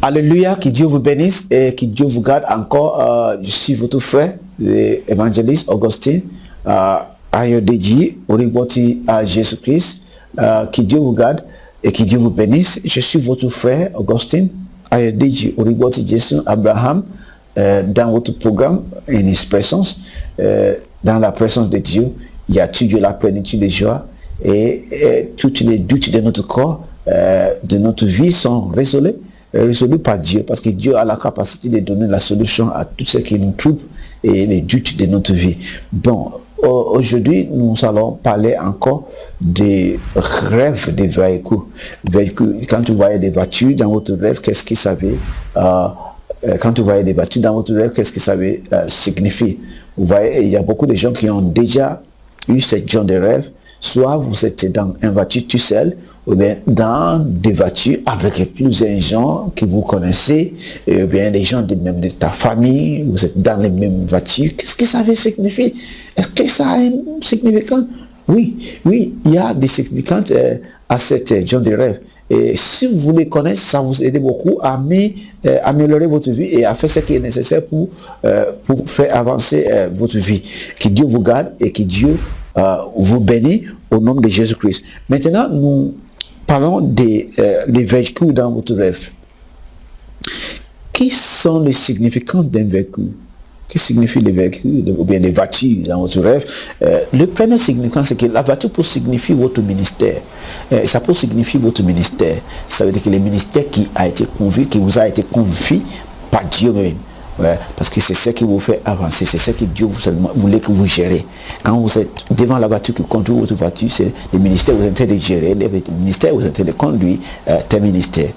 Alléluia, que Dieu vous bénisse et que Dieu vous garde encore. Je suis votre frère, l'évangéliste Augustin, Ayodeji, Oriboti à Jésus-Christ. Que Dieu vous garde et que Dieu vous bénisse. Je suis votre frère Augustin, Ayodeji, Oriboti Jésus, Abraham, dans votre programme In His Presence, dans la présence de Dieu, il y a toujours la plénitude de joie et tous les doutes de notre corps, de notre vie sont résolus par Dieu, parce que Dieu a la capacité de donner la solution à tout ce qui nous trouble et les doutes de notre vie. Bon, aujourd'hui, nous allons parler encore des rêves des véhicules. Quand vous voyez des voitures dans votre rêve, qu'est-ce que ça veut quand vous voyez des voitures dans votre rêve, qu'est-ce que ça veut signifier? Vous voyez, il y a beaucoup de gens qui ont déjà eu ce genre de rêve. Soit vous êtes dans une voiture tout seul, ou bien dans des voitures avec plusieurs gens que vous connaissez, ou bien des gens même de ta famille, vous êtes dans les mêmes voitures. Qu'est-ce que ça veut signifier? Est-ce que ça a un significat? Oui, il y a des significants à cette genre de rêve. Et si vous voulez connaître, ça vous aide beaucoup à améliorer votre vie et à faire ce qui est nécessaire pour faire avancer votre vie. Que Dieu vous garde et que Dieu vous bénit au nom de Jésus-Christ. Maintenant, nous parlons des véhicules dans votre rêve. Qui sont les significants d'un véhicule? Que signifient les véhicules ou bien les voitures dans votre rêve? Le premier significant, c'est que la voiture peut signifier votre ministère. Ça peut signifier votre ministère. Ça veut dire que le ministère qui a été confié, qui vous a été confié par Dieu même. Ouais, parce que c'est ça qui vous fait avancer, c'est ça que Dieu voulait que vous gérez. Quand vous êtes devant la voiture qui conduit votre voiture, c'est le ministère vous êtes en train de gérer, le ministère vous êtes en train de conduire ton ministère.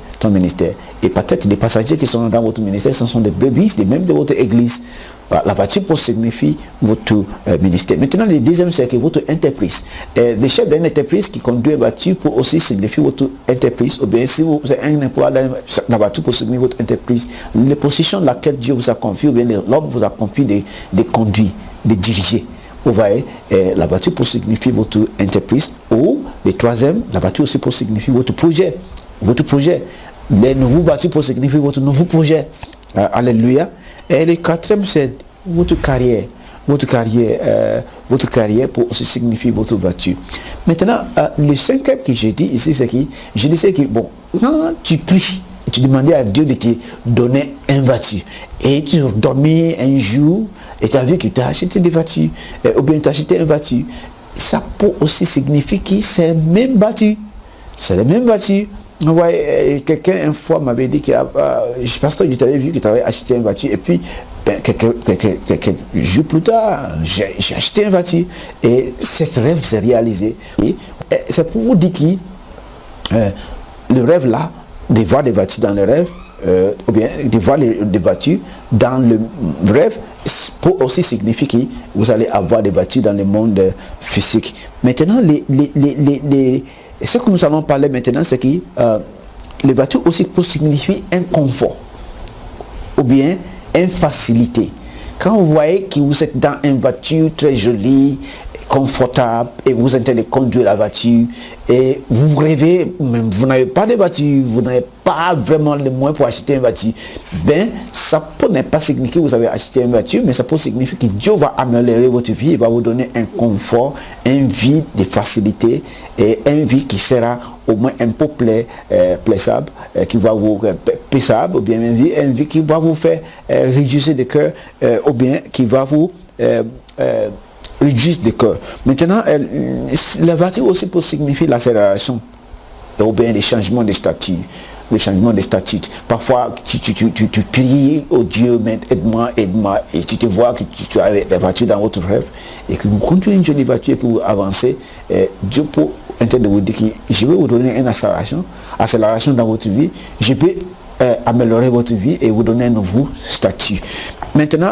Et peut-être les passagers qui sont dans votre ministère, ce sont des brebis, même de votre église. La voiture peut signifier votre ministère. Maintenant, le deuxième, c'est que votre entreprise. Le chef d'une entreprise qui conduit la voiture peut aussi signifier votre entreprise. Ou bien, si vous êtes un emploi, la voiture peut signifier votre entreprise. Les positions dans laquelle Dieu vous a confié, ou bien l'homme vous a confié de conduire, de diriger. Vous voyez, la voiture peut signifier votre entreprise. Ou, le troisième, la voiture aussi peut signifier votre projet. Les nouveaux voitures peuvent signifier votre nouveau projet. Alléluia. Et le quatrième, c'est votre carrière. Votre carrière peut aussi signifier votre voiture. Maintenant, le cinquième que j'ai dit ici, c'est que je disais que, bon, quand tu pries, tu demandais à Dieu de te donner une voiture, et tu dormais un jour, et tu as vu que tu as acheté des voitures, ou bien tu as acheté une voiture, ça peut aussi signifier que c'est la même voiture. C'est la même voiture. Ouais, quelqu'un une fois m'avait dit que je pense que je t'avais vu que tu avais acheté une voiture et puis quelques jours plus tard j'ai acheté une voiture et cette rêve s'est réalisé. C'est pour vous dire que le rêve là, de voir des voitures dans le rêve, ou bien de voir des voitures dans le rêve, peut aussi signifier que vous allez avoir des voitures dans le monde physique. Maintenant, ce que nous allons parler maintenant, c'est que les voitures aussi peuvent signifier un confort ou bien une facilité. Quand vous voyez que vous êtes dans une voiture très jolie, confortable, et vous êtes en train de conduire la voiture, et vous rêvez, même vous n'avez pas de voiture, vous n'avez pas vraiment les moyens pour acheter une voiture, ben ça peut ne pas signifier que vous avez acheté une voiture, mais ça peut signifier que Dieu va améliorer votre vie, il va vous donner un confort, une vie de facilité, et une vie qui sera au moins un peu plaisable, qui va vous paisible, ou bien une vie qui va vous faire réjouir de cœur, ou bien qui va vous réduire de cœur. Maintenant, la voiture aussi peut signifier l'accélération, ou bien les changements de statut. Parfois, tu pries au Dieu, mais aide-moi, et tu te vois que tu as la voiture dans votre rêve, et que vous continuez une jolie voiture, et que vous avancez, Dieu peut de vous dire que je vais vous donner une accélération dans votre vie, je peux améliorer votre vie et vous donner un nouveau statut. Maintenant,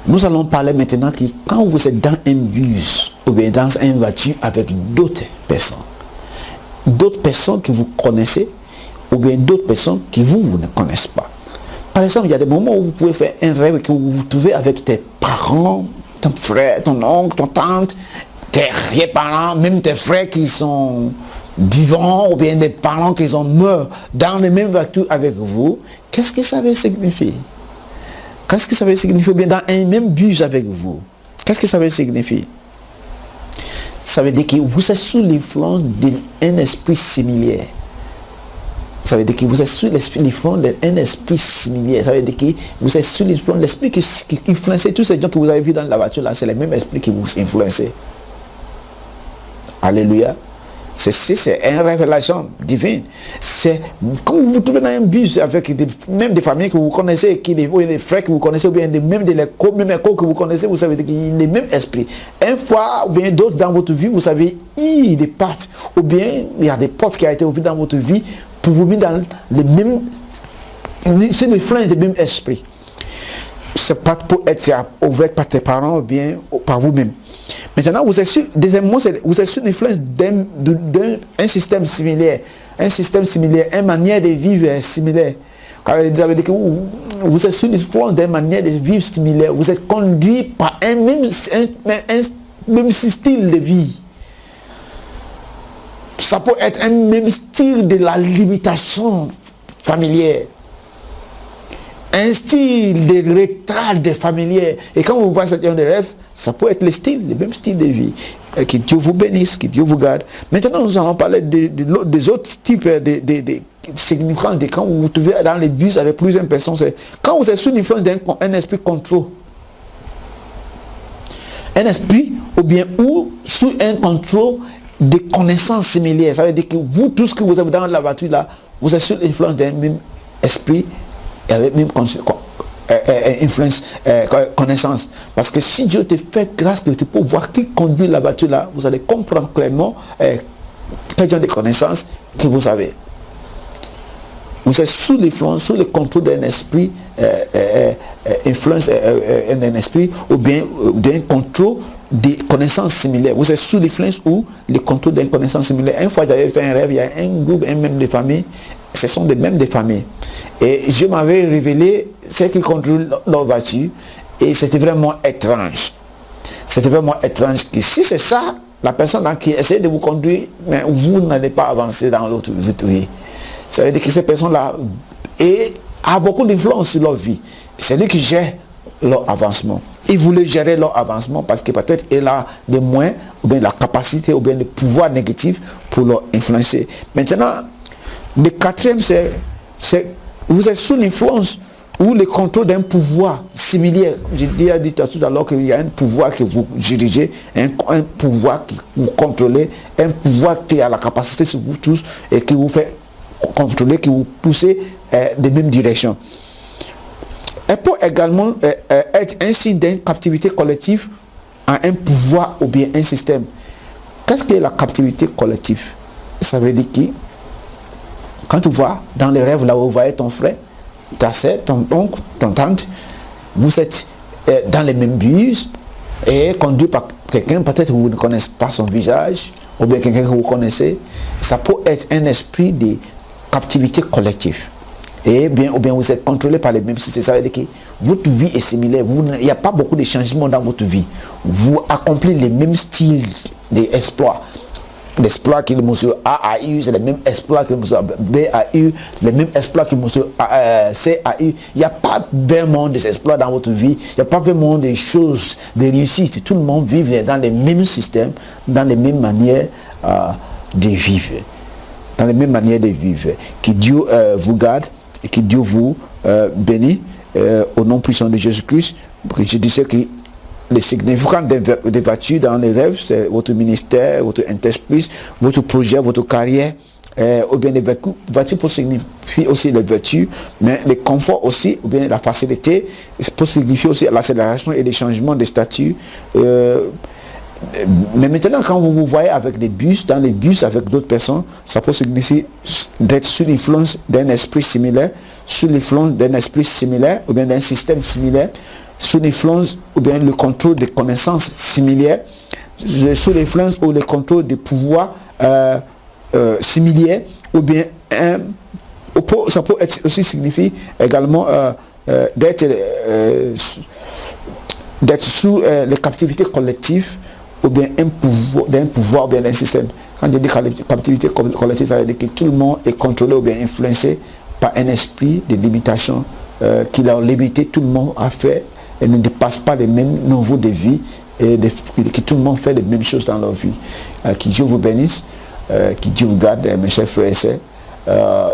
nous allons parler maintenant que quand vous êtes dans un bus ou bien dans une voiture avec d'autres personnes que vous connaissez ou bien d'autres personnes que vous ne connaissez pas. Par exemple, il y a des moments où vous pouvez faire un rêve que vous vous trouvez avec tes parents, ton frère, ton oncle, ton tante, tes arrière-parents, même tes frères qui sont vivants, ou bien des parents qui ont meurent dans les mêmes voitures avec vous, qu'est-ce que ça veut signifier? Qu'est-ce que ça veut signifier? Ou bien dans un même bus avec vous, qu'est-ce que ça veut signifier? Ça veut dire que vous êtes sous l'influence d'un esprit similaire. Ça veut dire que vous êtes sous l'influence d'un esprit similaire. Ça veut dire que vous êtes sous l'influence de l'esprit qui influence tous ces gens que vous avez vus dans la voiture là. C'est le même esprit qui vous influence. Alléluia. C'est une révélation divine. C'est quand vous vous trouvez dans un bus avec même des familles que vous connaissez, des frères que vous connaissez, ou bien même des écoles que vous connaissez, vous savez qu'il y a les mêmes esprits. Une fois, ou bien d'autres dans votre vie, vous savez, il y a des parts, ou bien il y a des portes qui ont été ouvertes dans votre vie pour vous mettre dans les mêmes, c'est le flanc des mêmes esprits. C'est pas pour être ouvert par tes parents ou bien par vous-même. Maintenant, vous êtes sur, deuxièmement, vous êtes sur l'influence d'un système similaire, une manière de vivre similaire. Car vous avez dit que vous êtes sur l'influence d'une manière de vivre similaire. Vous êtes conduit par un même style de vie. Ça peut être un même style de la limitation familière. Un style de retraite familière. Et quand vous voyez cette de rêve, ça peut être le même style de vie. Et que Dieu vous bénisse, que Dieu vous garde. Maintenant, nous allons parler des autres types de significants de quand vous vous trouvez dans les bus avec plusieurs personnes. Quand vous êtes sous l'influence d'un esprit contrôle. Un esprit, ou bien sous un contrôle de connaissances similaires. Ça veut dire que vous, tout ce que vous avez dans la voiture là, vous êtes sous l'influence d'un même esprit et avec même influence, connaissance. Parce que si Dieu te fait grâce de pouvoir qui conduit la voiture là, vous allez comprendre clairement quel genre de connaissances que vous avez. Vous êtes sous l'influence, sous le contrôle d'un esprit, influence d'un esprit, ou bien d'un contrôle des connaissances similaires. Vous êtes sous l'influence ou le contrôle d'une connaissance similaire. Une fois, j'avais fait un rêve, il y a un groupe, un même de famille, ce sont des mêmes des familles. Et je m'avais révélé ce qui contrôle leur voiture, et c'était vraiment étrange. C'était vraiment étrange que si c'est ça, la personne qui essaie de vous conduire, mais vous n'allez pas avancer dans l'autre vie. Ça veut dire que ces personnes-là a beaucoup d'influence sur leur vie. C'est lui qui gère leur avancement. Il voulait gérer leur avancement parce que peut-être il a des moyens, ou bien la capacité, ou bien le pouvoir négatif pour leur influencer. Maintenant, le quatrième, c'est vous êtes sous l'influence ou le contrôle d'un pouvoir similaire. J'ai déjà dit tout à l'heure qu'il y a un pouvoir que vous dirigez, un pouvoir que vous contrôlez, un pouvoir qui a la capacité sur vous tous et qui vous fait contrôler, qui vous poussez de même direction. Elle peut également être un signe d'une captivité collective à un pouvoir ou bien un système. Qu'est-ce que la captivité collective? Ça veut dire que quand tu vois dans les rêves là où vous voyez ton frère, ta soeur, ton oncle, ton tante, vous êtes dans les mêmes bus et conduit par quelqu'un, peut-être que vous ne connaissez pas son visage, ou bien quelqu'un que vous connaissez, ça peut être un esprit de captivité collective. Et bien, ou bien vous êtes contrôlé par les mêmes systèmes. Ça veut dire que votre vie est similaire. Il n'y a pas beaucoup de changements dans votre vie. Vous accomplissez les mêmes styles d'exploits. L'exploit que le monsieur A a eu, c'est le même exploit que le monsieur B a eu, le même exploit que le monsieur C a eu. Il n'y a pas vraiment des exploits dans votre vie. Il n'y a pas vraiment des choses, des réussites. Tout le monde vit dans les mêmes systèmes, dans les mêmes manières de vivre. Dans les mêmes manières de vivre. Que Dieu vous garde et que Dieu vous bénisse au nom puissant de Jésus-Christ. Je disais que les significants des voitures dans les rêves, c'est votre ministère, votre entreprise, votre projet, votre carrière, ou bien les voitures pour signifier aussi les voitures, mais le confort aussi, ou bien la facilité, pour signifier aussi l'accélération et les changements de statut. Mais maintenant, quand vous vous voyez avec des bus, dans les bus avec d'autres personnes, ça peut signifier d'être sous l'influence d'un esprit similaire, sous l'influence d'un esprit similaire, ou bien d'un système similaire, sous l'influence ou bien le contrôle des connaissances similaires, sous l'influence ou le contrôle des pouvoirs similaires, ou bien ça peut être aussi signifier également d'être sous les captivités collectives ou bien d'un pouvoir ou bien d'un système. Quand je dis captivité collective, ça veut dire que tout le monde est contrôlé ou bien influencé par un esprit de limitation qui l'a limité, tout le monde a fait et ne dépasse pas les mêmes niveaux de vie et que tout le monde fait les mêmes choses dans leur vie. Que Dieu vous bénisse, que Dieu vous garde, mes chers frères et sœurs.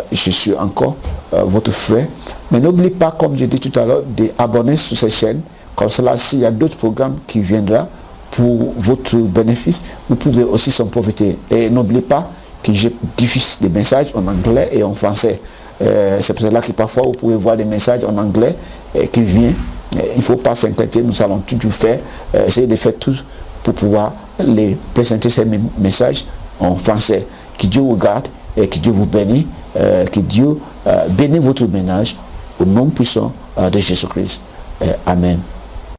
Je suis encore votre frère. Mais n'oubliez pas, comme je dis tout à l'heure, d'abonner sur cette chaîne. Comme cela, s'il y a d'autres programmes qui viendront pour votre bénéfice, vous pouvez aussi s'en profiter. Et n'oubliez pas que je diffuse des messages en anglais et en français. C'est pour cela que parfois vous pouvez voir des messages en anglais qui viennent. Il ne faut pas s'inquiéter, nous allons toujours faire, essayer de faire tout pour pouvoir les présenter ces messages en français. Que Dieu vous garde et que Dieu vous bénisse, que Dieu bénisse votre ménage au nom puissant de Jésus-Christ. Amen.